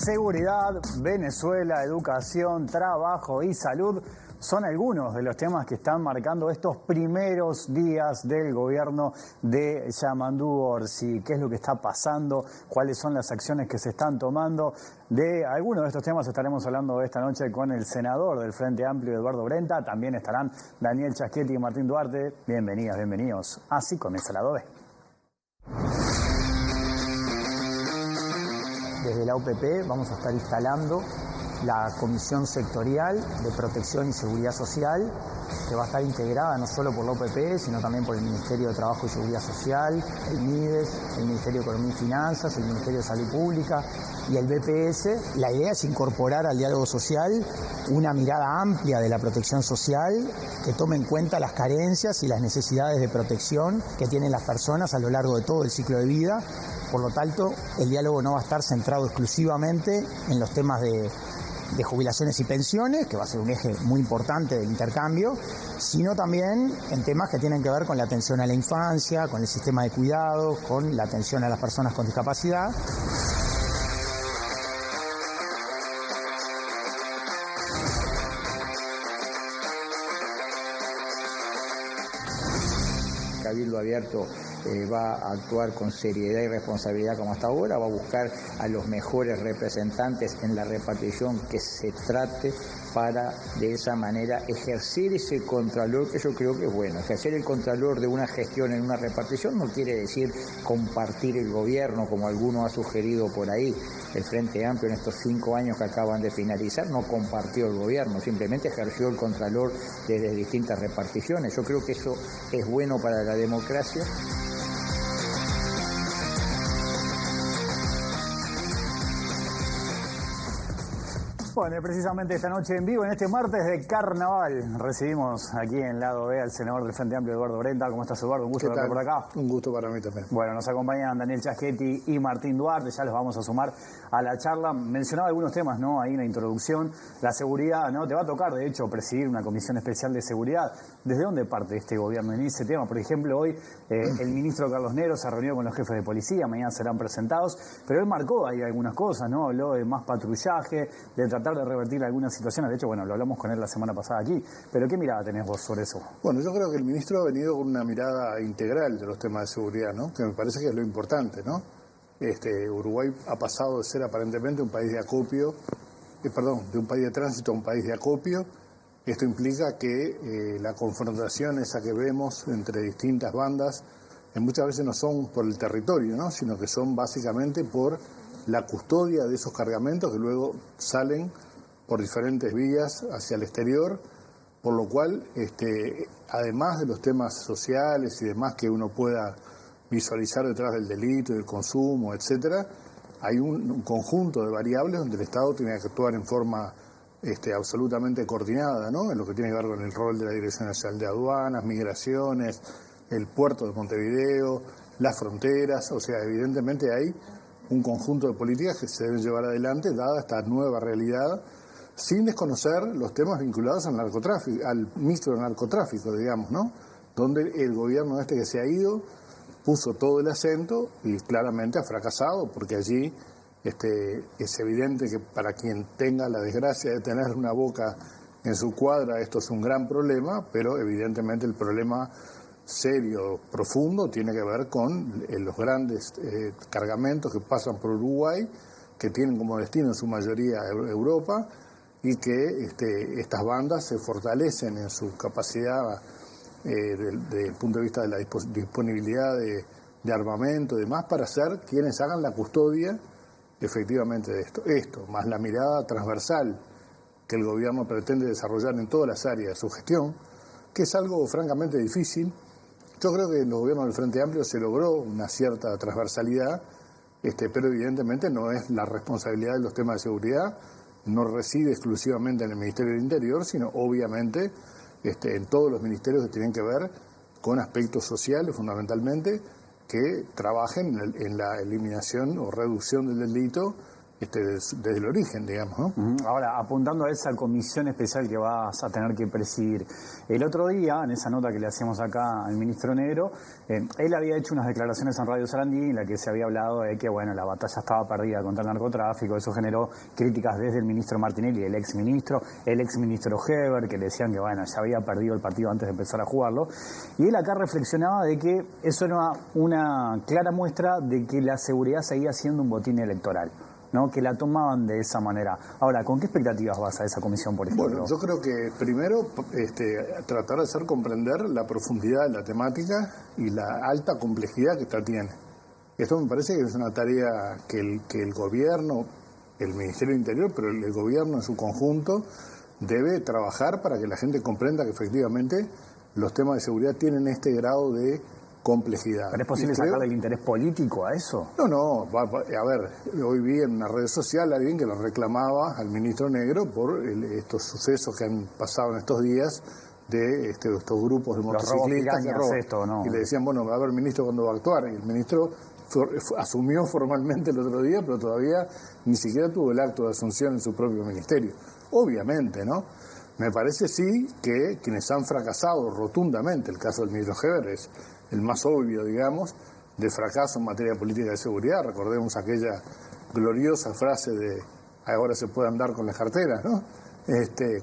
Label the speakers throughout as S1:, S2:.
S1: Seguridad, Venezuela, educación, trabajo y salud son algunos de los temas que están marcando estos primeros días del gobierno de Yamandú Orsi. ¿Qué es lo que está pasando? ¿Cuáles son las acciones que se están tomando? De algunos de estos temas estaremos hablando esta noche con el senador del Frente Amplio, Eduardo Brenta. También estarán Daniel Chasquetti y Martín Duarte. Bienvenidas, bienvenidos. Así comienza la Lado B.
S2: Desde la OPP vamos a estar instalando la Comisión Sectorial de Protección y Seguridad Social, que va a estar integrada no solo por la OPP, sino también por el Ministerio de Trabajo y Seguridad Social, el MIDES, el Ministerio de Economía y Finanzas, el Ministerio de Salud Pública y el BPS. La idea es incorporar al diálogo social una mirada amplia de la protección social que tome en cuenta las carencias y las necesidades de protección que tienen las personas a lo largo de todo el ciclo de vida. Por lo tanto, el diálogo no va a estar centrado exclusivamente en los temas de jubilaciones y pensiones, que va a ser un eje muy importante del intercambio, sino también en temas que tienen que ver con la atención a la infancia, con el sistema de cuidados, con la atención a las personas con discapacidad.
S3: Cabildo Abierto va a actuar con seriedad y responsabilidad como hasta ahora, va a buscar a los mejores representantes en la repartición que se trate para de esa manera ejercer ese contralor que yo creo que es bueno. Ejercer el contralor de una gestión en una repartición no quiere decir compartir el gobierno como alguno ha sugerido por ahí. El Frente Amplio en estos 5 años que acaban de finalizar no compartió el gobierno, simplemente ejerció el contralor desde distintas reparticiones. Yo creo que eso es bueno para la democracia.
S1: Bueno, precisamente esta noche en vivo, en este martes de carnaval, recibimos aquí en Lado B al senador del Frente Amplio, Eduardo Brenta. ¿Cómo estás, Eduardo? Un gusto verte por acá.
S4: Un gusto para mí también.
S1: Bueno, nos acompañan Daniel Chasquetti y Martín Duarte, ya los vamos a sumar a la charla. Mencionaba algunos temas, ¿no? Ahí en la introducción, la seguridad, ¿no? Te va a tocar, de hecho, presidir una comisión especial de seguridad. ¿Desde dónde parte este gobierno en ese tema? Por ejemplo, hoy el ministro Carlos Nero se reunió con los jefes de policía, mañana serán presentados, pero él marcó ahí algunas cosas, ¿no? Habló de más patrullaje, de tratar de revertir algunas situaciones. De hecho, bueno, lo hablamos con él la semana pasada aquí, pero ¿qué mirada tenés vos sobre eso?
S4: Bueno, yo creo que el ministro ha venido con una mirada integral de los temas de seguridad, ¿no? Que me parece que es lo importante, ¿no? Uruguay ha pasado de ser aparentemente un país de acopio, de un país de tránsito a un país de acopio. Esto implica que la confrontación esa que vemos entre distintas bandas muchas veces no son por el territorio, ¿no? Sino que son básicamente por la custodia de esos cargamentos que luego salen por diferentes vías hacia el exterior, por lo cual, además de los temas sociales y demás que uno pueda visualizar detrás del delito y del consumo, etcétera, hay un conjunto de variables donde el Estado tiene que actuar en forma absolutamente coordinada, ¿no? En lo que tiene que ver con el rol de la Dirección Nacional de Aduanas, Migraciones, el puerto de Montevideo, las fronteras. O sea, evidentemente hay un conjunto de políticas que se deben llevar adelante dada esta nueva realidad, sin desconocer los temas vinculados al narcotráfico, al micronarcotráfico, digamos, ¿no? Donde el gobierno que se ha ido puso todo el acento y claramente ha fracasado, porque allí es evidente que para quien tenga la desgracia de tener una boca en su cuadra, esto es un gran problema, pero evidentemente el problema serio, profundo, tiene que ver con los grandes cargamentos que pasan por Uruguay, que tienen como destino en su mayoría Europa, y que estas bandas se fortalecen en su capacidad desde el punto de vista de la disponibilidad de armamento y demás para ser quienes hagan la custodia efectivamente de esto, más la mirada transversal que el gobierno pretende desarrollar en todas las áreas de su gestión, que es algo francamente difícil. Yo creo que en los gobiernos del Frente Amplio se logró una cierta transversalidad, pero evidentemente no es la responsabilidad de los temas de seguridad, no reside exclusivamente en el Ministerio del Interior, sino obviamente en todos los ministerios que tienen que ver con aspectos sociales fundamentalmente, que trabajen en la eliminación o reducción del delito desde el origen, digamos, ¿no?
S1: Ahora, apuntando a esa comisión especial que vas a tener que presidir, el otro día, en esa nota que le hacíamos acá al ministro Negro, él había hecho unas declaraciones en Radio Sarandí en la que se había hablado de que, bueno, la batalla estaba perdida contra el narcotráfico. Eso generó críticas desde el ministro Martinelli, el exministro Heber, que le decían que, bueno, ya había perdido el partido antes de empezar a jugarlo. Y él acá reflexionaba de que eso era una clara muestra de que la seguridad seguía siendo un botín electoral, ¿no? Que la tomaban de esa manera. Ahora, ¿con qué expectativas vas a esa comisión, por ejemplo?
S4: Bueno, yo creo que primero tratar de hacer comprender la profundidad de la temática y la alta complejidad que esta tiene. Esto me parece que es una tarea que el gobierno, el Ministerio del Interior, pero el gobierno en su conjunto debe trabajar para que la gente comprenda que efectivamente los temas de seguridad tienen este grado de complejidad.
S1: ¿Pero es posible sacarle el interés político a eso?
S4: No, a ver, hoy vi en una red social a alguien que lo reclamaba al ministro Negro por estos sucesos que han pasado en estos días de estos grupos de motociclistas que roban.
S1: ¿No?
S4: Y le decían, bueno, a ver, ministro, ¿cuándo va a actuar? Y el ministro asumió formalmente el otro día, pero todavía ni siquiera tuvo el acto de asunción en su propio ministerio. Obviamente, ¿no? Me parece sí que quienes han fracasado rotundamente, el caso del ministro Heber es el más obvio, digamos, de fracaso en materia política de seguridad. Recordemos aquella gloriosa frase de ahora se puede andar con las carteras, ¿no?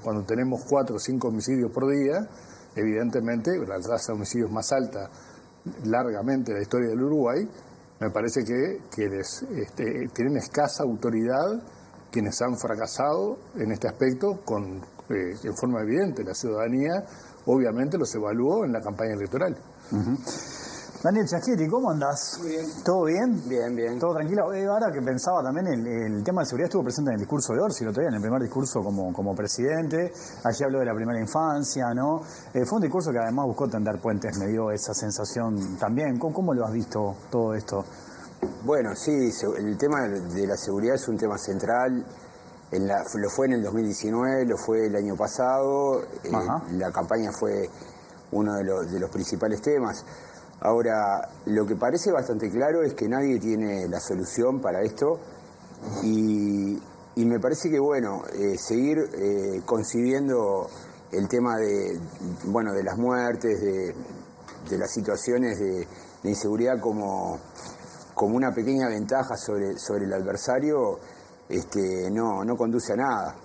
S4: Cuando tenemos 4 o 5 homicidios por día, evidentemente la tasa de homicidios más alta largamente de la historia del Uruguay, me parece que tienen escasa autoridad quienes han fracasado en este aspecto en forma evidente. La ciudadanía obviamente los evaluó en la campaña electoral.
S1: Daniel Schiachetti, ¿cómo andás?
S5: Muy bien.
S1: ¿Todo bien?
S5: Bien.
S1: ¿Todo tranquilo? Ahora que pensaba también, el tema de seguridad estuvo presente en el discurso de Orsi el otro día, en el primer discurso como presidente. Allí habló de la primera infancia, ¿no? Fue un discurso que además buscó tender puentes, me dio esa sensación también. ¿Cómo lo has visto todo esto?
S5: Bueno, sí, el tema de la seguridad es un tema central. Lo fue en el 2019, lo fue el año pasado. La campaña fue uno de los principales temas. Ahora, lo que parece bastante claro es que nadie tiene la solución para esto y me parece que, bueno, seguir concibiendo el tema de las muertes, de las situaciones de inseguridad como una pequeña ventaja sobre el adversario, no conduce a nada.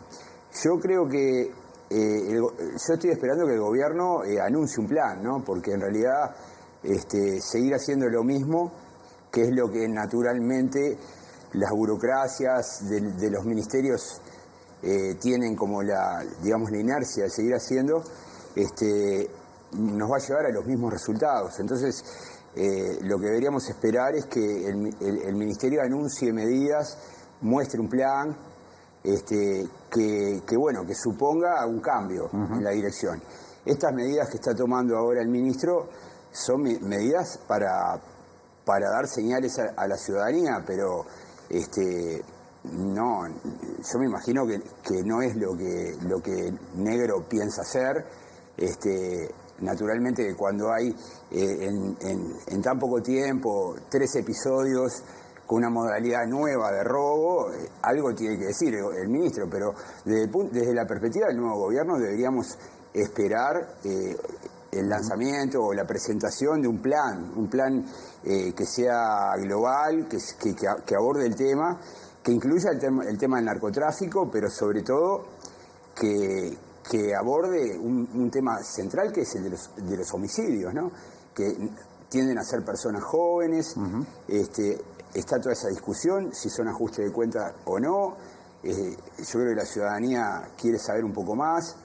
S5: Yo creo que yo estoy esperando que el gobierno anuncie un plan, ¿no? Porque en realidad seguir haciendo lo mismo, que es lo que naturalmente las burocracias de los ministerios tienen como la inercia de seguir haciendo, nos va a llevar a los mismos resultados. Entonces, lo que deberíamos esperar es que el ministerio anuncie medidas, muestre un plan, que suponga un cambio en la dirección. Estas medidas que está tomando ahora el ministro son medidas para dar señales a la ciudadanía, pero no, yo me imagino que no es lo que Negro piensa hacer. Naturalmente, cuando hay en tan poco tiempo 3 episodios con una modalidad nueva de robo, algo tiene que decir el ministro, pero desde la perspectiva del nuevo gobierno deberíamos esperar el lanzamiento o la presentación de un plan que sea global, que aborde el tema, que incluya el tema del narcotráfico, pero sobre todo que aborde un tema central, que es el de los homicidios, ¿no? Que tienden a ser personas jóvenes. Está toda esa discusión, si son ajustes de cuenta o no. Yo creo que la ciudadanía quiere saber un poco más.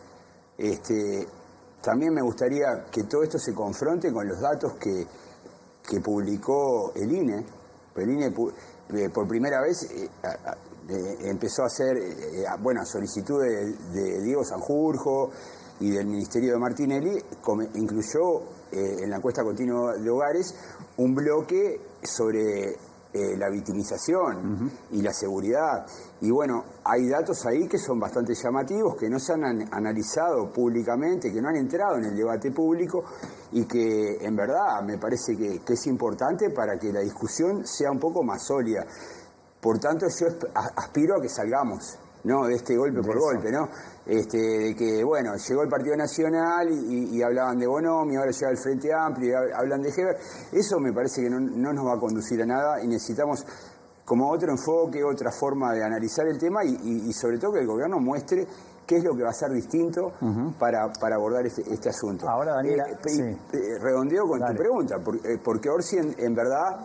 S5: También me gustaría que todo esto se confronte con los datos que publicó el INE. El INE por primera vez empezó a hacer, a solicitud de Diego Sanjurjo y del Ministerio de Martinelli, incluyó en la encuesta continua de hogares un bloque sobre la victimización y la seguridad. Y bueno, hay datos ahí que son bastante llamativos, que no se han analizado públicamente, que no han entrado en el debate público y que en verdad me parece que es importante para que la discusión sea un poco más sólida. Por tanto, yo aspiro a que salgamos, ¿no? De este golpe por golpe, ¿no? De que, bueno, llegó el Partido Nacional y hablaban de Bonomi, ahora llega el Frente Amplio y hablan de Heber. Eso me parece que no nos va a conducir a nada y necesitamos como otro enfoque, otra forma de analizar el tema y sobre todo que el gobierno muestre qué es lo que va a ser distinto para abordar este asunto.
S1: Ahora, Daniela,
S5: redondeo con tu pregunta, porque Orsi en verdad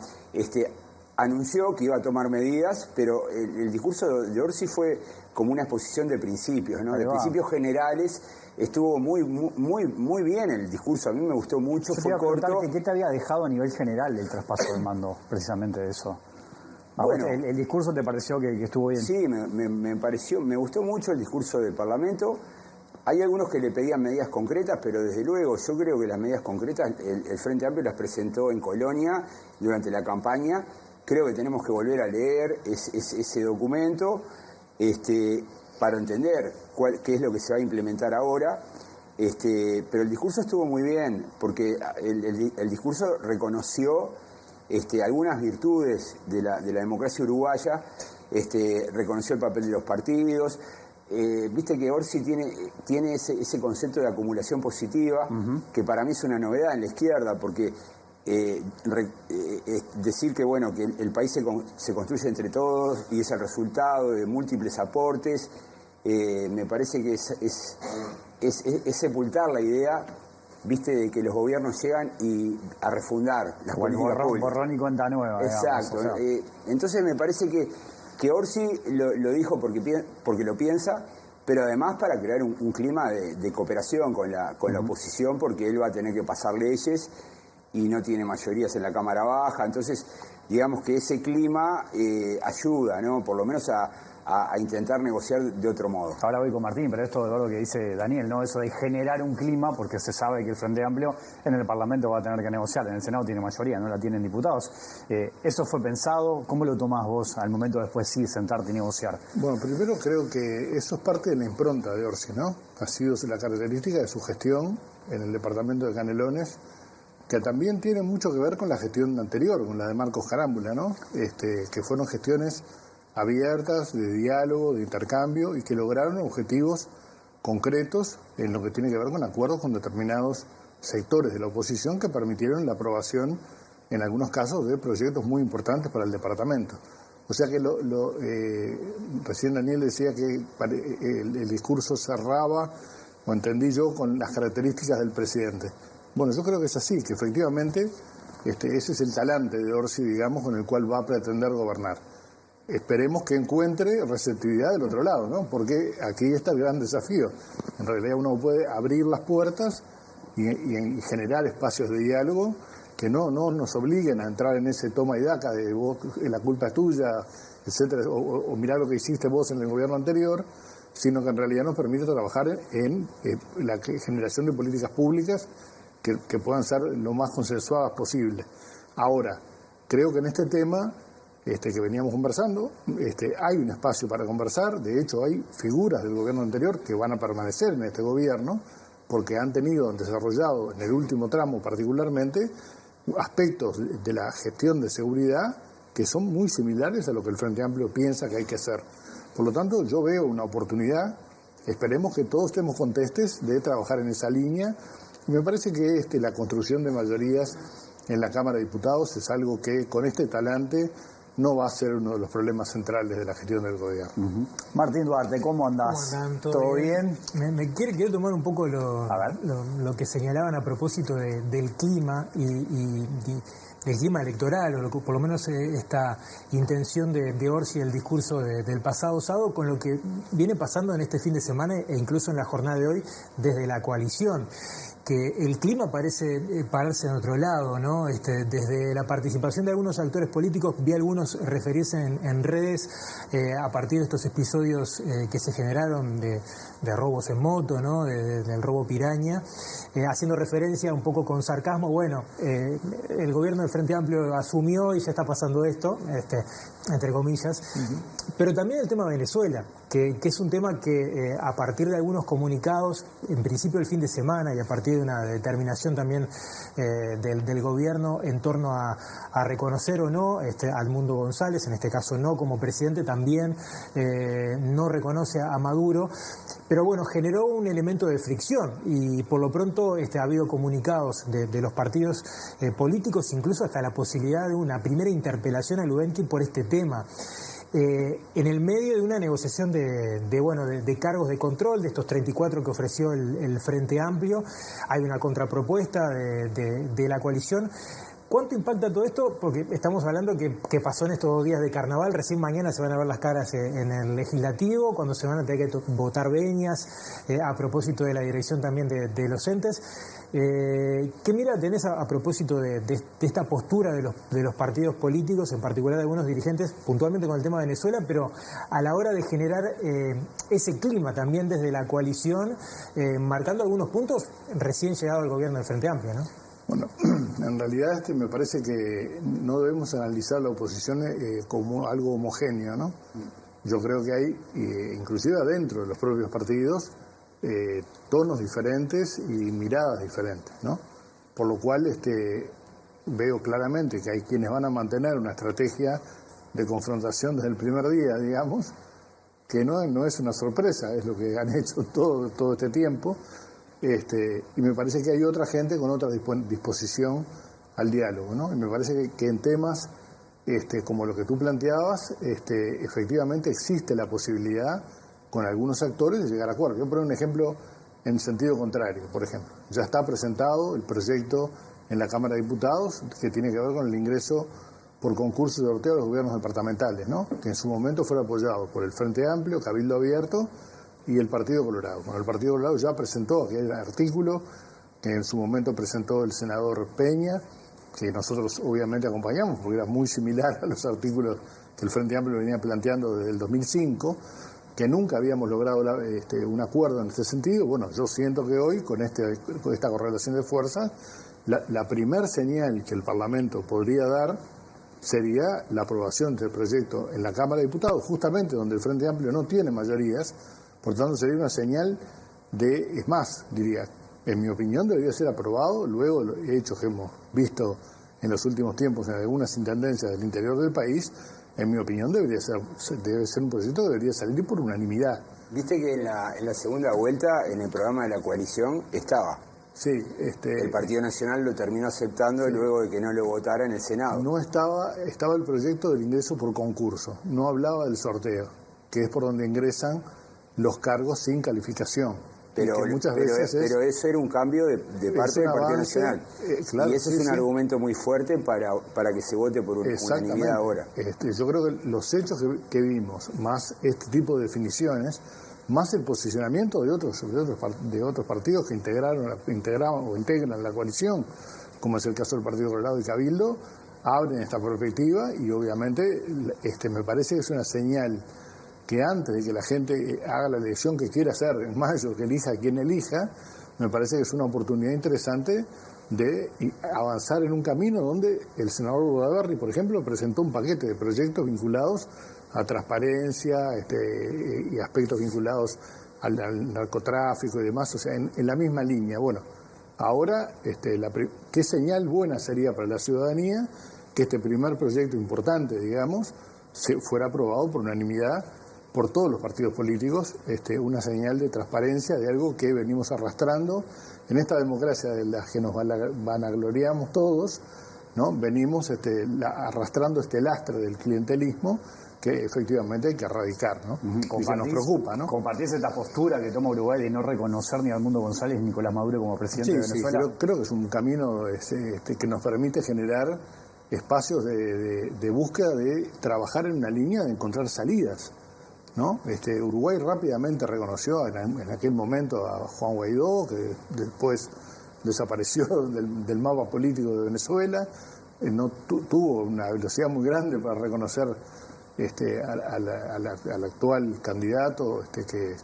S5: anunció que iba a tomar medidas, pero el discurso de Orsi fue como una exposición de principios, ¿no? De principios generales. Estuvo muy bien el discurso, a mí me gustó mucho,
S1: yo
S5: fue corto.
S1: ¿Qué te había dejado a nivel general el traspaso de mando, precisamente de eso?
S5: Bueno,
S1: ¿El discurso te pareció que estuvo bien?
S5: Sí, me gustó mucho el discurso del Parlamento. Hay algunos que le pedían medidas concretas, pero desde luego yo creo que las medidas concretas el Frente Amplio las presentó en Colonia durante la campaña. Creo que tenemos que volver a leer ese documento para entender qué es lo que se va a implementar ahora. Pero el discurso estuvo muy bien, porque el discurso reconoció algunas virtudes de la democracia uruguaya, reconoció el papel de los partidos. Viste que Orsi tiene ese concepto de acumulación positiva, que para mí es una novedad en la izquierda, porque decir que bueno que el país se construye entre todos y es el resultado de múltiples aportes, me parece que es sepultar la idea, viste, de que los gobiernos llegan a refundar las políticas públicas.
S1: Borrón y cuenta nueva.
S5: Exacto. Digamos, o sea. Entonces me parece que Orsi lo dijo porque lo piensa, pero además para crear un clima de cooperación con la oposición, porque él va a tener que pasar leyes y no tiene mayorías en la Cámara Baja. Entonces, digamos que ese clima ayuda, ¿no? Por lo menos a intentar negociar de otro modo.
S1: Ahora voy con Martín, pero esto de lo que dice Daniel, ¿no? Eso de generar un clima, porque se sabe que el Frente Amplio en el Parlamento va a tener que negociar, en el Senado tiene mayoría, no la tienen diputados. ¿Eso fue pensado? ¿Cómo lo tomás vos al momento de después sí sentarte y negociar?
S4: Bueno, primero creo que eso es parte de la impronta de Orsi, ¿no? Ha sido la característica de su gestión en el departamento de Canelones, que también tiene mucho que ver con la gestión anterior, con la de Marcos Carámbula, ¿no? Que fueron gestiones abiertas, de diálogo, de intercambio, y que lograron objetivos concretos en lo que tiene que ver con acuerdos con determinados sectores de la oposición que permitieron la aprobación, en algunos casos, de proyectos muy importantes para el departamento. O sea que recién Daniel decía que el discurso cerraba, o entendí yo, con las características del presidente. Bueno, yo creo que es así, que efectivamente ese es el talante de Orsi, digamos, con el cual va a pretender gobernar. Esperemos que encuentre receptividad del otro lado, ¿no? Porque aquí está el gran desafío. En realidad uno puede abrir las puertas y generar espacios de diálogo que no nos obliguen a entrar en ese toma y daca de vos, la culpa es tuya, etcétera, o mirar lo que hiciste vos en el gobierno anterior, sino que en realidad nos permite trabajar en la generación de políticas públicas que puedan ser lo más consensuadas posible. Ahora, creo que en este tema que veníamos conversando, hay un espacio para conversar. De hecho, hay figuras del gobierno anterior que van a permanecer en este gobierno porque han desarrollado en el último tramo particularmente aspectos de la gestión de seguridad que son muy similares a lo que el Frente Amplio piensa que hay que hacer. Por lo tanto, yo veo una oportunidad, esperemos que todos estemos contestes de trabajar en esa línea. Y me parece que la construcción de mayorías en la Cámara de Diputados es algo que con este talante no va a ser uno de los problemas centrales de la gestión del gobierno.
S1: Martín Duarte, ¿cómo andás?
S6: ¿Cómo andan?
S1: ¿Todo bien?
S6: Quiero tomar un poco lo que señalaban a propósito del clima y del clima electoral, o por lo menos esta intención de Orsi, el discurso del pasado sábado, con lo que viene pasando en este fin de semana e incluso en la jornada de hoy desde la coalición. Que el clima parece pararse en otro lado, ¿no? Desde la participación de algunos actores políticos, vi algunos referirse en redes a partir de estos episodios que se generaron de robos en moto, ¿no? Del robo piraña, haciendo referencia un poco con sarcasmo, bueno, el gobierno del Frente Amplio asumió y ya está pasando esto, entre comillas, pero también el tema de Venezuela, que es un tema que a partir de algunos comunicados, en principio el fin de semana y a partir hay una determinación también del gobierno en torno a reconocer o no al Mundo González, en este caso no como presidente, también no reconoce a Maduro. Pero bueno, generó un elemento de fricción y por lo pronto ha habido comunicados de los partidos políticos, incluso hasta la posibilidad de una primera interpelación a Lubensky por este tema. En el medio de una negociación de cargos de control, de estos 34 que ofreció el Frente Amplio, hay una contrapropuesta de la coalición. ¿Cuánto impacta todo esto? Porque estamos hablando que pasó en estos 2 días de carnaval, recién mañana se van a ver las caras en el legislativo, cuando se van a tener que votar venias, a propósito de la dirección también de los entes. ¿Qué mirada tenés a propósito de esta postura de los partidos políticos, en particular de algunos dirigentes, puntualmente con el tema de Venezuela, pero a la hora de generar ese clima también desde la coalición, marcando algunos puntos recién llegado al gobierno del Frente Amplio, ¿no?
S4: Bueno, en realidad me parece que no debemos analizar la oposición como algo homogéneo, ¿no? Yo creo que hay, inclusive adentro de los propios partidos, tonos diferentes y miradas diferentes, ¿no? Por lo cual veo claramente que hay quienes van a mantener una estrategia de confrontación desde el primer día, digamos, que no es una sorpresa, es lo que han hecho todo este tiempo. Y me parece que hay otra gente con otra disposición al diálogo, ¿no? Y me parece que en temas como lo que tú planteabas, efectivamente existe la posibilidad con algunos actores de llegar a acuerdos. Yo pongo un ejemplo en sentido contrario, por ejemplo. Ya está presentado el proyecto en la Cámara de Diputados que tiene que ver con el ingreso por concurso de sorteo a los gobiernos departamentales, ¿no? Que en su momento fue apoyado por el Frente Amplio, Cabildo Abierto y el Partido Colorado. Bueno, el Partido Colorado ya presentó aquel artículo que en su momento presentó el senador Peña, que nosotros obviamente acompañamos, porque era muy similar a los artículos que el Frente Amplio venía planteando desde el 2005, que nunca habíamos logrado un acuerdo en este sentido. Bueno, yo siento que hoy, con esta correlación de fuerzas, la primer señal que el Parlamento podría dar sería la aprobación del proyecto en la Cámara de Diputados, justamente donde el Frente Amplio no tiene mayorías. Por tanto, sería una señal es más, diría, en mi opinión debería ser aprobado, luego los hechos que hemos visto en los últimos tiempos en algunas intendencias del interior del país, en mi opinión debe ser un proyecto que debería salir por unanimidad.
S5: Viste que en la segunda vuelta, en el programa de la coalición, estaba.
S4: Sí,
S5: el Partido Nacional lo terminó aceptando, sí, luego de que no lo votara en el Senado.
S4: No estaba el proyecto del ingreso por concurso, no hablaba del sorteo, que es por donde ingresan los cargos sin calificación.
S5: Pero eso era un cambio de parte del Partido Nacional. Claro, y eso es un argumento muy fuerte para que se vote por unanimidad ahora.
S4: Yo creo que los hechos que vimos, más este tipo de definiciones, más el posicionamiento de otros partidos que integraban o integran la coalición, como es el caso del Partido Colorado y Cabildo, abren esta perspectiva y obviamente me parece que es una señal que antes de que la gente haga la elección que quiera hacer en mayo, que elija a quien elija, me parece que es una oportunidad interesante de avanzar en un camino donde el senador Bordaberry, por ejemplo, presentó un paquete de proyectos vinculados a transparencia y aspectos vinculados al narcotráfico y demás, o sea, en la misma línea. Bueno, ahora, ¿qué señal buena sería para la ciudadanía que este primer proyecto importante, digamos, fuera aprobado por unanimidad por todos los partidos políticos, una señal de transparencia de algo que venimos arrastrando en esta democracia de la que nos vanagloriamos todos, ¿no? Venimos arrastrando este lastre del clientelismo que efectivamente hay que erradicar, ¿no? Y que nos preocupa, ¿no?
S1: ¿Compartís esta postura que toma Uruguay de no reconocer ni al Mundo González ni Nicolás Maduro como presidente de Venezuela?
S4: Sí, creo que es un camino que nos permite generar espacios de búsqueda de trabajar en una línea de encontrar salidas, ¿no? Uruguay rápidamente reconoció en aquel momento a Juan Guaidó, que después desapareció del mapa político de Venezuela, tuvo una velocidad muy grande para reconocer al actual candidato que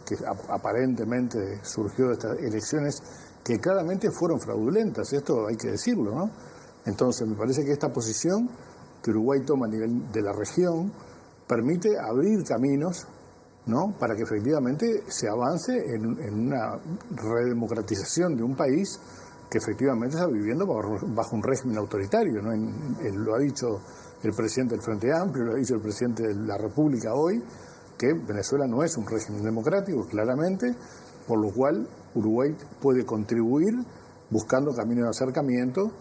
S4: aparentemente surgió de estas elecciones que claramente fueron fraudulentas, esto hay que decirlo, ¿no? Entonces me parece que esta posición que Uruguay toma a nivel de la región permite abrir caminos, ¿no? Para que efectivamente se avance en una redemocratización de un país que efectivamente está viviendo bajo un régimen autoritario, ¿no? Lo ha dicho el presidente del Frente Amplio, lo ha dicho el presidente de la República hoy, que Venezuela no es un régimen democrático, claramente, por lo cual Uruguay puede contribuir buscando caminos de acercamiento,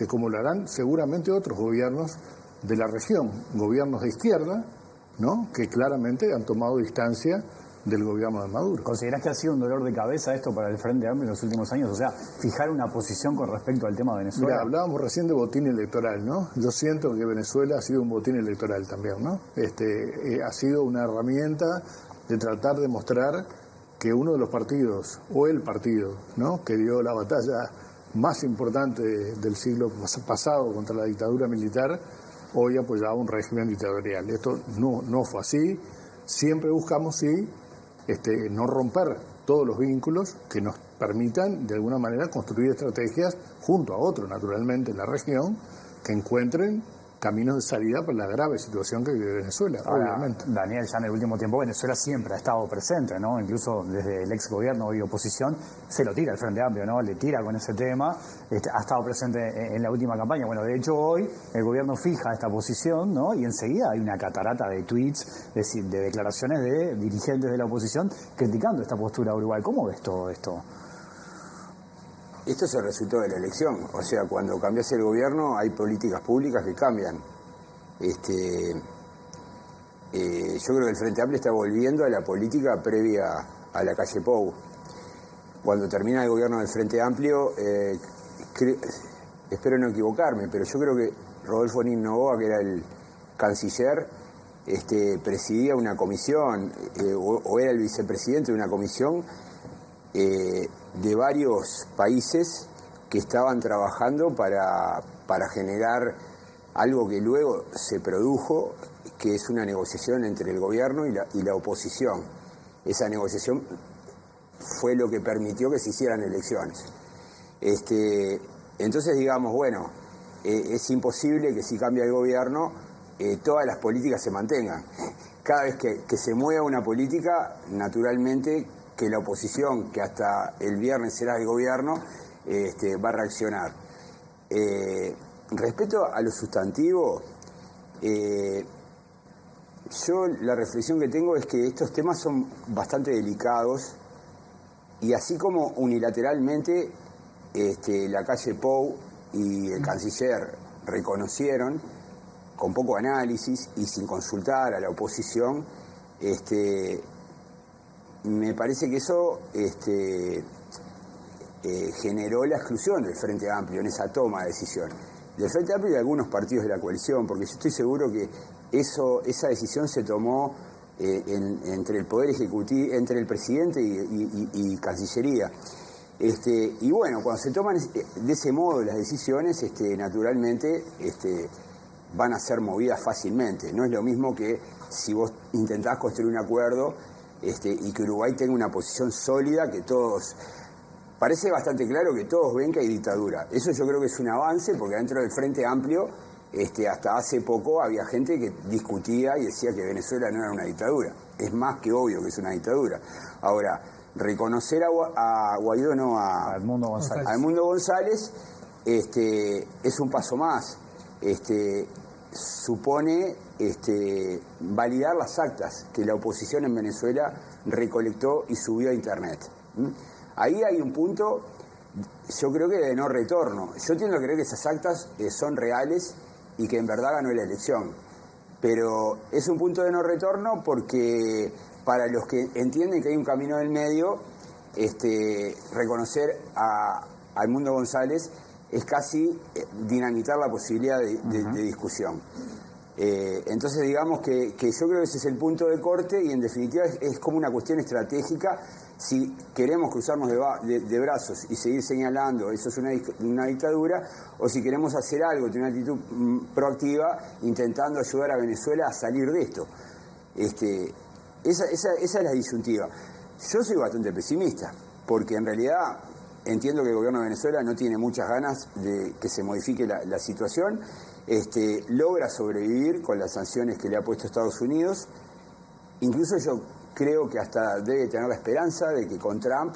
S4: como lo harán seguramente otros gobiernos de la región, gobiernos de izquierda, ¿no? Que claramente han tomado distancia del gobierno de Maduro.
S1: ¿Considerás que ha sido un dolor de cabeza esto para el Frente Amplio en los últimos años? O sea, fijar una posición con respecto al tema de Venezuela.
S4: Mira, hablábamos recién de botín electoral, ¿no? Yo siento que Venezuela ha sido un botín electoral también, ¿no? Ha sido una herramienta de tratar de mostrar que uno de los partidos, o el partido, ¿no?, que dio la batalla más importante del siglo pasado contra la dictadura militar, hoy apoyaba un régimen dictatorial. Esto no fue así. Siempre buscamos, sí, no romper todos los vínculos que nos permitan, de alguna manera, construir estrategias junto a otros, naturalmente, en la región, que encuentren caminos de salida para la grave situación que vive Venezuela, obviamente.
S1: Daniel, ya en el último tiempo Venezuela siempre ha estado presente, ¿no? Incluso desde el ex gobierno y oposición se lo tira el Frente Amplio, ¿no? Le tira con ese tema, ha estado presente en la última campaña. Bueno, de hecho hoy el gobierno fija esta posición, ¿no? Y enseguida hay una catarata de tweets, de declaraciones de dirigentes de la oposición criticando esta postura de Uruguay. ¿Cómo ves todo esto?
S5: Esto es el resultado de la elección. O sea, cuando cambias el gobierno hay políticas públicas que cambian. Yo creo que el Frente Amplio está volviendo a la política previa a la calle Pou. Cuando termina el gobierno del Frente Amplio, espero no equivocarme, pero yo creo que Rodolfo Nin Noboa, que era el canciller, presidía una comisión, o era el vicepresidente de una comisión de varios países que estaban trabajando para generar algo que luego se produjo, que es una negociación entre el gobierno y la oposición. Esa negociación fue lo que permitió que se hicieran elecciones. Entonces, digamos, bueno, es imposible que si cambia el gobierno todas las políticas se mantengan. Cada vez que se mueva una política, naturalmente que la oposición, que hasta el viernes será el gobierno, va a reaccionar. Respecto a lo sustantivo, yo la reflexión que tengo es que estos temas son bastante delicados y así como unilateralmente la calle Pou y el canciller reconocieron, con poco análisis y sin consultar a la oposición, me parece que eso generó la exclusión del Frente Amplio en esa toma de decisión. Del Frente Amplio y de algunos partidos de la coalición, porque yo estoy seguro que esa decisión se tomó entre el Poder Ejecutivo, entre el presidente y Cancillería. Y bueno, cuando se toman de ese modo las decisiones, naturalmente van a ser movidas fácilmente. No es lo mismo que si vos intentás construir un acuerdo y que Uruguay tenga una posición sólida, que todos... Parece bastante claro que todos ven que hay dictadura. Eso yo creo que es un avance, porque dentro del Frente Amplio, hasta hace poco había gente que discutía y decía que Venezuela no era una dictadura. Es más que obvio que es una dictadura. Ahora, reconocer a Guaidó, no, a
S1: Edmundo González,
S5: a Edmundo González es un paso más. Supone validar las actas que la oposición en Venezuela recolectó y subió a Internet. Ahí hay un punto, yo creo que de no retorno. Yo tiendo a creer que esas actas son reales y que en verdad ganó la elección. Pero es un punto de no retorno porque para los que entienden que hay un camino del medio, reconocer a Edmundo González es casi dinamitar la posibilidad de discusión. Entonces digamos que yo creo que ese es el punto de corte y en definitiva es como una cuestión estratégica. Si queremos cruzarnos de brazos y seguir señalando eso es una dictadura, o si queremos hacer algo, tener una actitud proactiva intentando ayudar a Venezuela a salir de esto. Esa es la disyuntiva. Yo soy bastante pesimista, porque en realidad entiendo que el gobierno de Venezuela no tiene muchas ganas de que se modifique la situación. Logra sobrevivir con las sanciones que le ha puesto Estados Unidos. Incluso yo creo que hasta debe tener la esperanza de que con Trump,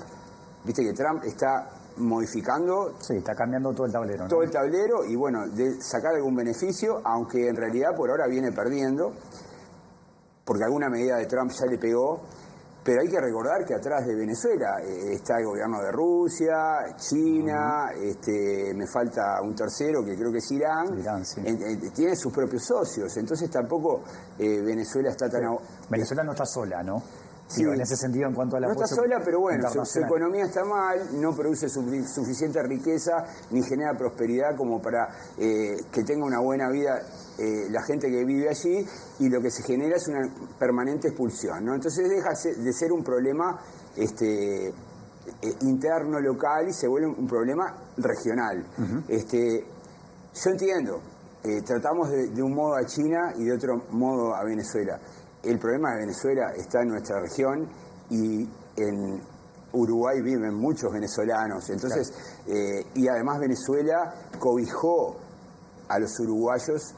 S5: viste que Trump está modificando.
S1: Sí, está cambiando todo el tablero, ¿no?
S5: Todo el tablero y bueno, de sacar algún beneficio, aunque en realidad por ahora viene perdiendo, porque alguna medida de Trump ya le pegó. Pero hay que recordar que atrás de Venezuela está el gobierno de Rusia, China, me falta un tercero que creo que es Irán.
S1: Sí.
S5: Tiene sus propios socios, entonces tampoco Venezuela está tan...
S1: Venezuela no está sola, ¿no?
S5: Sí,
S1: digo, en ese sentido, en cuanto a la
S5: no está sola, pero bueno, su economía está mal, no produce suficiente riqueza ni genera prosperidad como para que tenga una buena vida la gente que vive allí, y lo que se genera es una permanente expulsión, ¿no? Entonces deja de ser un problema interno, local, y se vuelve un problema regional. Yo entiendo, tratamos de un modo a China y de otro modo a Venezuela. El problema de Venezuela está en nuestra región, y en Uruguay viven muchos venezolanos. Entonces, y además Venezuela cobijó a los uruguayos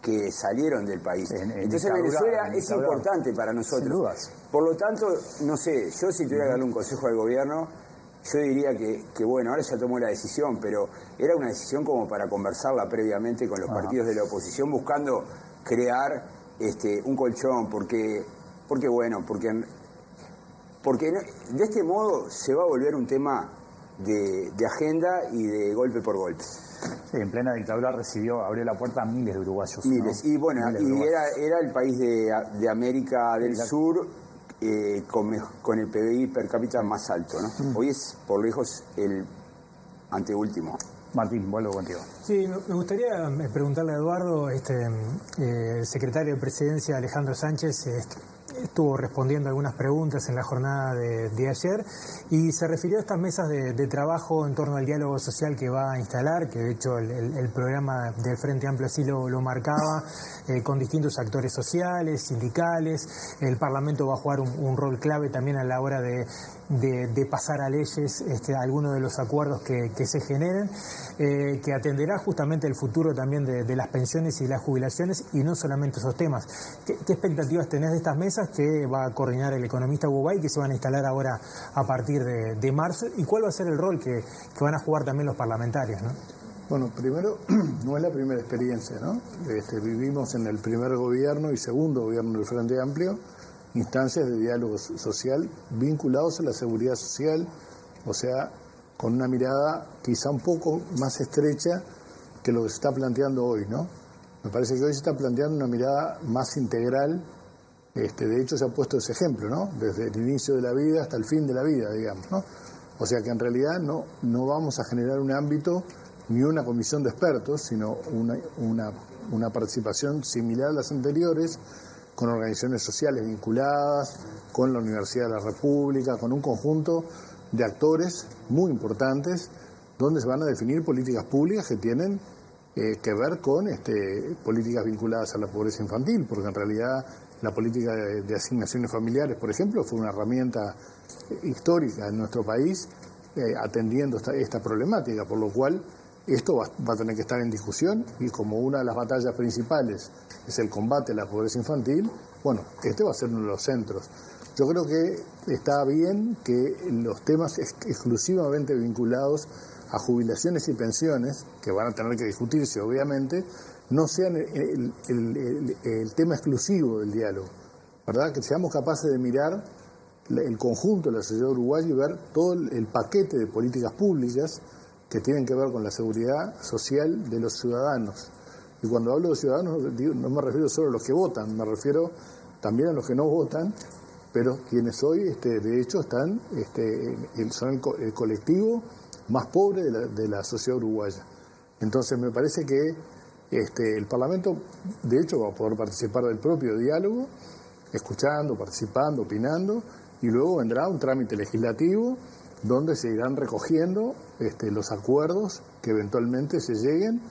S5: que salieron del país. Entonces Venezuela es importante para nosotros.
S1: Sin dudas.
S5: Por lo tanto, no sé, yo si tuviera que darle un consejo al gobierno, yo diría que bueno, ahora ya tomó la decisión, pero era una decisión como para conversarla previamente con los partidos de la oposición, buscando crear un colchón, porque de este modo se va a volver un tema de agenda y de golpe por golpe.
S1: Sí, en plena dictadura abrió la puerta a miles de uruguayos.
S5: Miles, ¿no? Y bueno, era el país de América del Sur con el PBI per cápita más alto, ¿no? Hoy es por lejos el anteúltimo.
S1: Martín, vuelvo contigo.
S6: Sí, me gustaría preguntarle a Eduardo, el secretario de Presidencia Alejandro Sánchez estuvo respondiendo algunas preguntas en la jornada de ayer, y se refirió a estas mesas de trabajo en torno al diálogo social que va a instalar, que de hecho el programa del Frente Amplio así lo marcaba, con distintos actores sociales, sindicales. El Parlamento va a jugar un rol clave también a la hora de pasar a leyes algunos de los acuerdos que se generen, que atenderá justamente el futuro también de las pensiones y las jubilaciones, y no solamente esos temas. ¿Qué expectativas tenés de estas mesas que va a coordinar el economista Ubay, que se van a instalar ahora a partir de marzo, y cuál va a ser el rol que van a jugar también los parlamentarios, ¿no?
S4: Bueno, primero, no es la primera experiencia, ¿no? Vivimos en el primer gobierno y segundo gobierno del Frente Amplio instancias de diálogo social vinculados a la seguridad social, o sea, con una mirada quizá un poco más estrecha que lo que se está planteando hoy, ¿no? Me parece que hoy se está planteando una mirada más integral. De hecho, se ha puesto ese ejemplo, ¿no? Desde el inicio de la vida hasta el fin de la vida, digamos, ¿no? O sea que en realidad no vamos a generar un ámbito ni una comisión de expertos, sino una participación similar a las anteriores, con organizaciones sociales vinculadas, con la Universidad de la República, con un conjunto de actores muy importantes, donde se van a definir políticas públicas que tienen que ver con políticas vinculadas a la pobreza infantil, porque en realidad la política de asignaciones familiares, por ejemplo, fue una herramienta histórica en nuestro país atendiendo esta problemática, por lo cual esto va a tener que estar en discusión, y como una de las batallas principales es el combate a la pobreza infantil, bueno, va a ser uno de los centros. Yo creo que está bien que los temas exclusivamente vinculados a jubilaciones y pensiones, que van a tener que discutirse obviamente, no sean el tema exclusivo del diálogo, ¿verdad? Que seamos capaces de mirar el conjunto de la sociedad uruguaya y ver todo el paquete de políticas públicas que tienen que ver con la seguridad social de los ciudadanos. Y cuando hablo de ciudadanos, no me refiero solo a los que votan, me refiero también a los que no votan, pero quienes hoy, de hecho, son el colectivo más pobre de la sociedad uruguaya. Entonces, me parece que el Parlamento, de hecho, va a poder participar del propio diálogo, escuchando, participando, opinando, y luego vendrá un trámite legislativo donde se irán recogiendo los acuerdos que eventualmente se lleguen,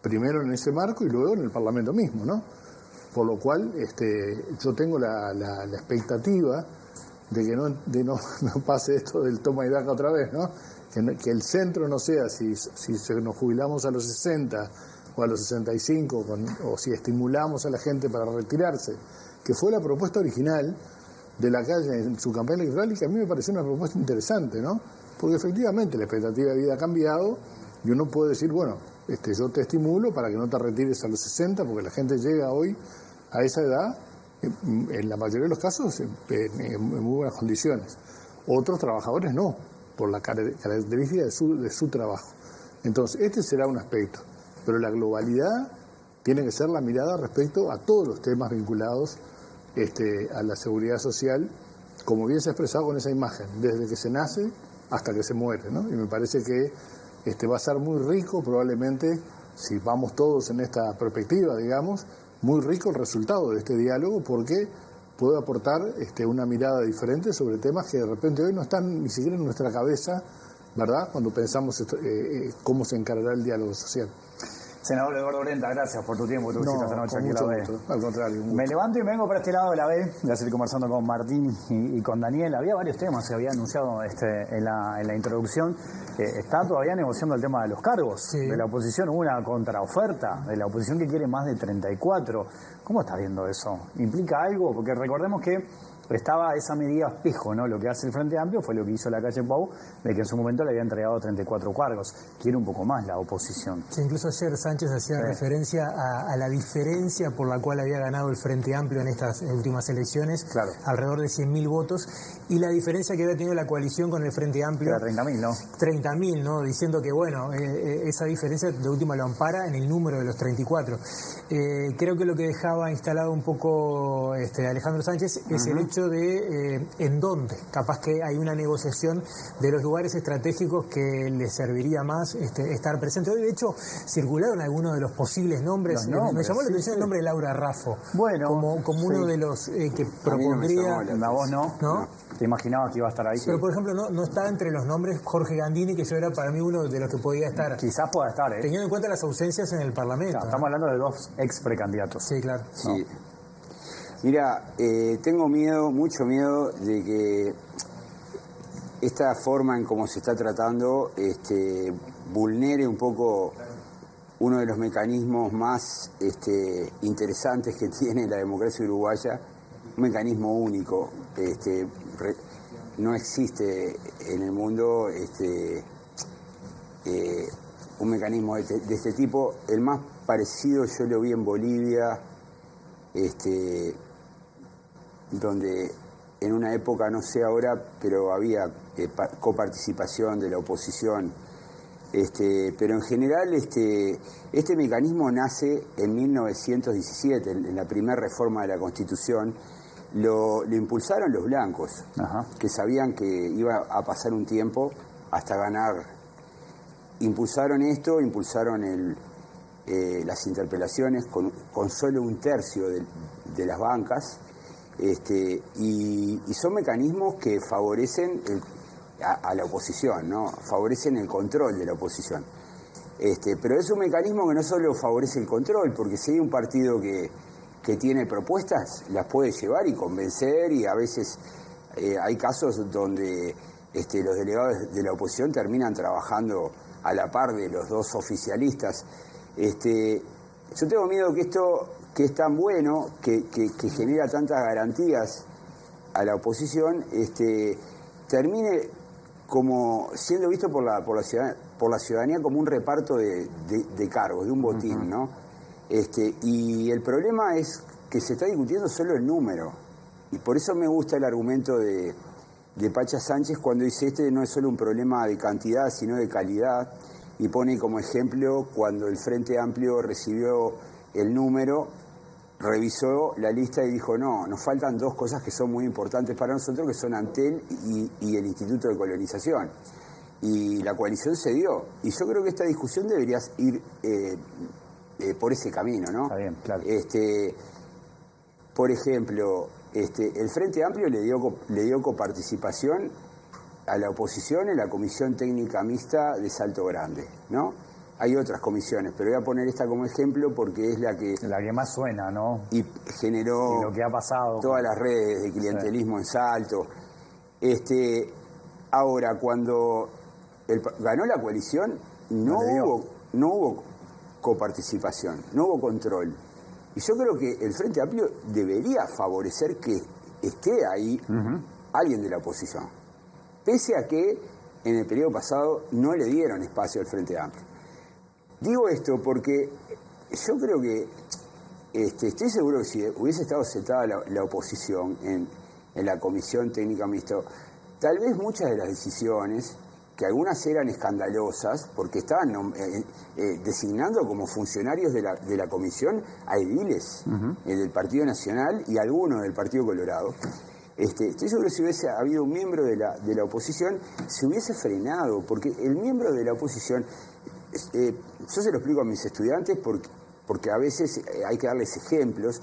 S4: primero en ese marco y luego en el Parlamento mismo, ¿no? Por lo cual yo tengo la expectativa de que no pase esto del toma y daca otra vez, ¿no? Que el centro no sea si nos jubilamos a los 60 o a los 65, o si estimulamos a la gente para retirarse, que fue la propuesta original de la calle en su campaña electoral, y que a mí me pareció una propuesta interesante, ¿no? Porque efectivamente la expectativa de vida ha cambiado y uno puede decir, bueno, yo te estimulo para que no te retires a los 60, porque la gente llega hoy a esa edad, en la mayoría de los casos, en muy buenas condiciones. Otros trabajadores no, por la característica de su trabajo. Entonces, este será un aspecto, pero la globalidad tiene que ser la mirada respecto a todos los temas vinculados a la seguridad social, como bien se ha expresado con esa imagen, desde que se nace hasta que se muere, ¿no? Y me parece que va a ser muy rico, probablemente, si vamos todos en esta perspectiva, digamos, muy rico el resultado de este diálogo, porque puede aportar una mirada diferente sobre temas que de repente hoy no están ni siquiera en nuestra cabeza, ¿verdad?, cuando pensamos cómo se encarará el diálogo social.
S1: Senador Eduardo Brenta, gracias por tu tiempo, tu visita esta noche aquí en la B.
S4: Al contrario.
S1: Me levanto y me vengo para este lado de la B, voy a seguir conversando con Martín y con Daniel. Había varios temas, se había anunciado en la introducción. Está todavía negociando el tema de los cargos. Sí. De la oposición hubo una contraoferta, de la oposición que quiere más de 34. ¿Cómo estás viendo eso? ¿Implica algo? Porque recordemos que estaba esa medida espejo, ¿no? Lo que hace el Frente Amplio fue lo que hizo la calle Pau, de que en su momento le había entregado 34 cargos. Quiere un poco más la oposición.
S6: Sí, incluso ayer Sánchez hacía referencia a la diferencia por la cual había ganado el Frente Amplio en estas últimas elecciones, alrededor de 100.000 votos, y la diferencia que había tenido la coalición con el Frente Amplio.
S1: Era 30.000, ¿no?
S6: 30.000, ¿no? Diciendo que, bueno, esa diferencia de última lo ampara en el número de los 34. Creo que lo que dejaba instalado un poco Alejandro Sánchez es el hecho de en dónde. Capaz que hay una negociación de los lugares estratégicos que les serviría más estar presente. Hoy, de hecho, circularon algunos de los posibles nombres. Me llamó la atención el nombre de Laura Raffo.
S1: Bueno,
S6: como uno de los que propondría.
S1: ¿A vos no? ¿Te imaginabas que iba a estar ahí?
S6: Pero, por ejemplo, no está entre los nombres Jorge Gandini, que yo era para mí uno de los que podía estar.
S1: Quizás pueda estar,
S6: teniendo en cuenta las ausencias en el Parlamento.
S1: Claro, estamos hablando de dos ex precandidatos.
S6: Sí, claro.
S5: Sí. Mira, tengo miedo, mucho miedo de que esta forma en cómo se está tratando vulnere un poco uno de los mecanismos más interesantes que tiene la democracia uruguaya, un mecanismo único. No existe en el mundo un mecanismo de este tipo. El más parecido yo lo vi en Bolivia, donde en una época, no sé ahora, pero había coparticipación de la oposición. Pero en general este mecanismo nace en 1917, en la primera reforma de la Constitución. Lo impulsaron los blancos, que sabían que iba a pasar un tiempo hasta ganar. Impulsaron esto, impulsaron las interpelaciones con solo un tercio de las bancas, y son mecanismos que favorecen a la oposición, ¿no? Favorecen el control de la oposición. Pero es un mecanismo que no solo favorece el control, porque si hay un partido que tiene propuestas, las puede llevar y convencer, y a veces hay casos donde los delegados de la oposición terminan trabajando a la par de los dos oficialistas. Yo tengo miedo que esto, que es tan bueno, que genera tantas garantías a la oposición, termine como siendo visto por la ciudadanía como un reparto de cargos, de un botín, ¿no? Y el problema es que se está discutiendo solo el número, y por eso me gusta el argumento de Pacha Sánchez cuando dice no es solo un problema de cantidad sino de calidad, y pone como ejemplo cuando el Frente Amplio recibió el número, revisó la lista y dijo nos faltan dos cosas que son muy importantes para nosotros, que son Antel y el Instituto de Colonización, y la coalición se dio, y yo creo que esta discusión debería ir por ese camino, ¿no?
S1: Está bien, claro.
S5: Por ejemplo, el Frente Amplio le dio coparticipación a la oposición en la Comisión Técnica Mixta de Salto Grande, ¿no? Hay otras comisiones, pero voy a poner esta como ejemplo porque es la que
S1: más suena, ¿no?
S5: Y generó
S1: y lo que ha pasado
S5: todas las redes de clientelismo en Salto. Ahora, cuando ganó la coalición, no hubo coparticipación, no hubo control. Y yo creo que el Frente Amplio debería favorecer que esté ahí alguien de la oposición. Pese a que en el periodo pasado no le dieron espacio al Frente Amplio. Digo esto porque yo creo que estoy seguro que si hubiese estado sentada la oposición en la Comisión Técnica Mixta, tal vez muchas de las decisiones, que algunas eran escandalosas, porque estaban designando como funcionarios de la comisión a ediles del Partido Nacional y algunos del Partido Colorado. Estoy seguro que si hubiese habido un miembro de la oposición, se hubiese frenado, porque el miembro de la oposición, yo se lo explico a mis estudiantes porque a veces hay que darles ejemplos.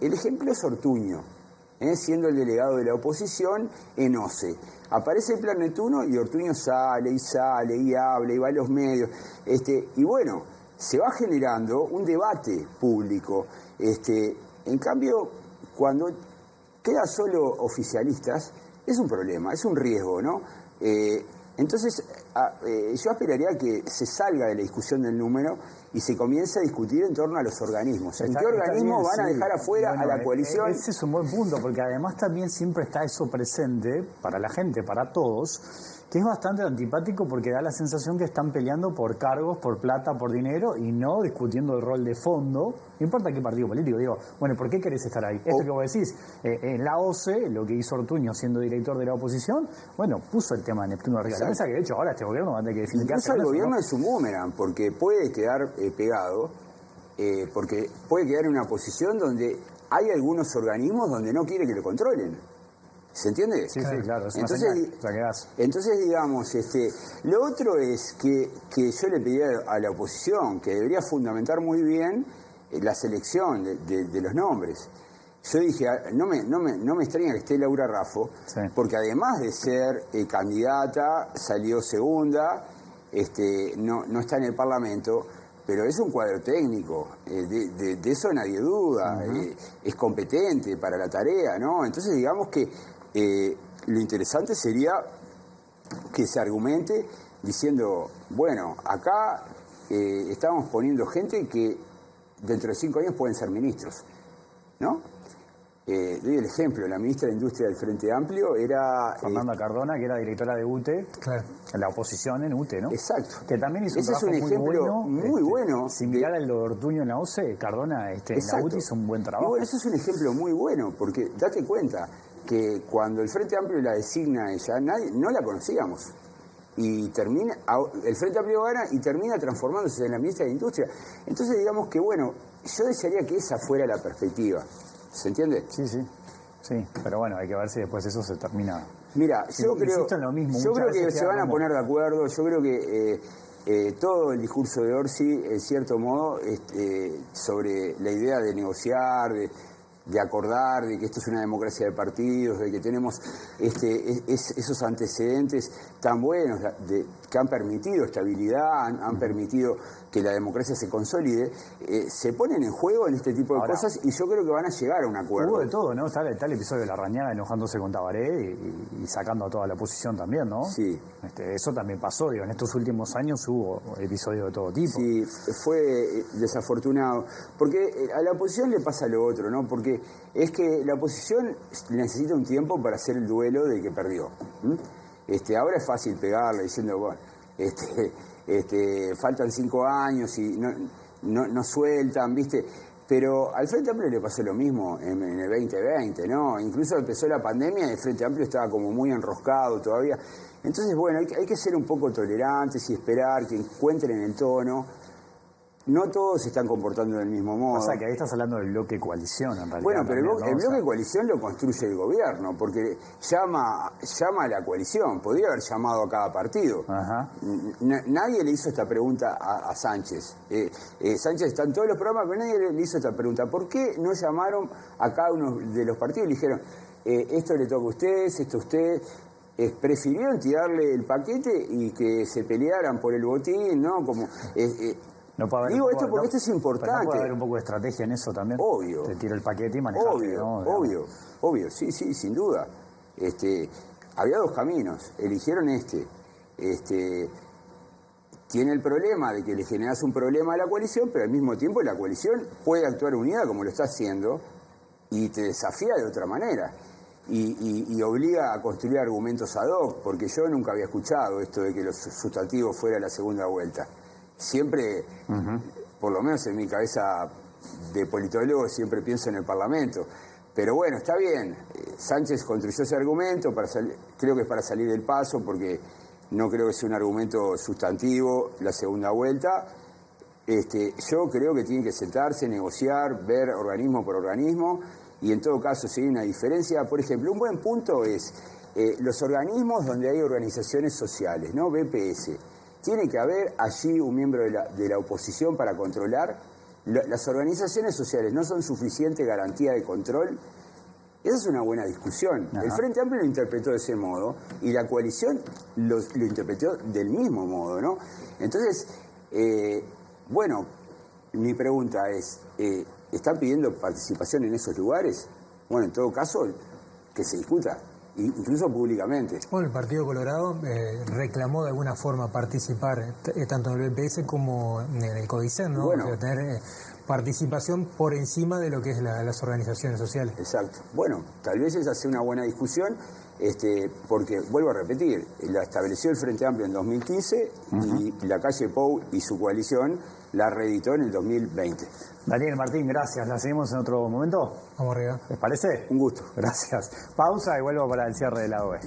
S5: El ejemplo es Ortuño, siendo el delegado de la oposición en OCE. Aparece el Plan Neptuno y Ortuño sale y habla y va a los medios. Y bueno, se va generando un debate público. En cambio, cuando queda solo oficialistas, es un problema, es un riesgo, ¿no? Entonces, yo esperaría que se salga de la discusión del número y se comience a discutir en torno a los organismos. ¿En qué organismos van a dejar afuera a la coalición?
S1: Ese es un buen punto, porque además también siempre está eso presente para la gente, para todos, que es bastante antipático porque da la sensación que están peleando por cargos, por plata, por dinero y no discutiendo el rol de fondo. No importa qué partido político, digo, bueno, ¿por qué querés estar ahí? Esto que vos decís, en la OCE, lo que hizo Ortuño siendo director de la oposición, bueno, puso el tema de Neptuno arriba de la mesa, que de hecho ahora este gobierno va a tener que definir qué hacer.
S5: Incluso el gobierno es un boomerang, porque puede quedar pegado, porque puede quedar en una posición donde hay algunos organismos donde no quiere que lo controlen. ¿Se entiende?
S1: Sí, claro. Es
S5: entonces, digamos, lo otro es que yo le pedí a la oposición que debería fundamentar muy bien la selección de los nombres. Yo dije, no me extraña que esté Laura Raffo, porque además de ser candidata, salió segunda, no está en el Parlamento, pero es un cuadro técnico, de eso nadie duda, es competente para la tarea, ¿no? Entonces digamos que lo interesante sería que se argumente diciendo, bueno, acá estamos poniendo gente que dentro de 5 años pueden ser ministros, ¿no? Doy el ejemplo, la ministra de Industria del Frente Amplio era...
S1: Fernanda Cardona, que era directora de UTE, en la oposición en UTE, ¿no?
S5: Exacto.
S1: Que también hizo
S5: ese
S1: un
S5: ejemplo muy bueno.
S1: Similar al de Ortuño en la OCE, Cardona en la UTE hizo un buen trabajo.
S5: Y bueno, eso es un ejemplo muy bueno, porque date cuenta que cuando el Frente Amplio la designa ella, no la conocíamos. Y el Frente Amplio gana y termina transformándose en la ministra de Industria. Entonces digamos que, bueno, yo desearía que esa fuera la perspectiva. ¿Se entiende?
S1: Sí, pero bueno, hay que ver si después eso se termina.
S5: Mira, yo creo que se van a poner de acuerdo. Yo creo que todo el discurso de Orsi, en cierto modo, sobre la idea de negociar, de acordar, de que esto es una democracia de partidos, de que tenemos esos antecedentes tan buenos que han permitido estabilidad, han permitido que la democracia se consolide, se ponen en juego en este tipo de cosas y yo creo que van a llegar a un acuerdo.
S1: Hubo de todo, ¿no? Está el episodio de La Rañaga enojándose con Tabaré y sacando a toda la oposición también, ¿no?
S5: Sí.
S1: Eso también pasó, digo, en estos últimos años hubo episodios de todo tipo.
S5: Sí, fue desafortunado. Porque a la oposición le pasa lo otro, ¿no? Porque es que la oposición necesita un tiempo para hacer el duelo de que perdió. Ahora es fácil pegarle diciendo, bueno, faltan 5 años y no sueltan, ¿viste? Pero al Frente Amplio le pasó lo mismo en el 2020, ¿no? Incluso empezó la pandemia y el Frente Amplio estaba como muy enroscado todavía. Entonces, bueno, hay que ser un poco tolerantes y esperar que encuentren el tono. No todos se están comportando del mismo modo.
S1: O sea, que ahí estás hablando del bloque coalición, en realidad.
S5: Bueno, pero el bloque coalición lo construye el gobierno, porque llama a la coalición. Podría haber llamado a cada partido. Nadie le hizo esta pregunta a Sánchez. Sánchez está en todos los programas, pero nadie le hizo esta pregunta. ¿Por qué no llamaron a cada uno de los partidos y le dijeron, esto le toca a ustedes, esto a ustedes? Prefirieron tirarle el paquete y que se pelearan por el botín, ¿no? Como... Digo esto porque esto es importante.
S1: ¿No puede haber un poco de estrategia en eso también?
S5: Obvio.
S1: Te tira el paquete y manejarte,
S5: Obvio, sí, sin duda. Había 2 caminos, eligieron tiene el problema de que le generas un problema a la coalición, pero al mismo tiempo la coalición puede actuar unida como lo está haciendo y te desafía de otra manera. y obliga a construir argumentos ad hoc, porque yo nunca había escuchado esto de que lo sustantivo fuera la segunda vuelta. Siempre, por lo menos en mi cabeza de politólogo, siempre pienso en el Parlamento. Pero bueno, está bien. Sánchez construyó ese argumento, creo que es para salir del paso, porque no creo que sea un argumento sustantivo la segunda vuelta. Yo creo que tienen que sentarse, negociar, ver organismo por organismo, y en todo caso, si hay una diferencia, por ejemplo, un buen punto es los organismos donde hay organizaciones sociales, ¿no? BPS. Tiene que haber allí un miembro de la oposición para controlar. Las organizaciones sociales no son suficiente garantía de control. Esa es una buena discusión. Ajá. El Frente Amplio lo interpretó de ese modo y la coalición lo interpretó del mismo modo, ¿no? Entonces, bueno, mi pregunta es, ¿están pidiendo participación en esos lugares? Bueno, en todo caso, que se discuta, incluso públicamente.
S6: Bueno, el Partido Colorado reclamó de alguna forma participar tanto en el BPS como en el CODICEN, ¿no?
S5: Bueno,
S6: o sea, tener participación por encima de lo que es las organizaciones sociales.
S5: Exacto. Bueno, tal vez esa sea una buena discusión, porque, vuelvo a repetir, la estableció el Frente Amplio en 2015 y la calle Pou y su coalición la reeditó en el 2020.
S1: Daniel, Martín, gracias. ¿La seguimos en otro momento?
S6: Vamos arriba.
S1: ¿Les parece?
S5: Un gusto.
S1: Gracias. Pausa y vuelvo para el cierre de la OE.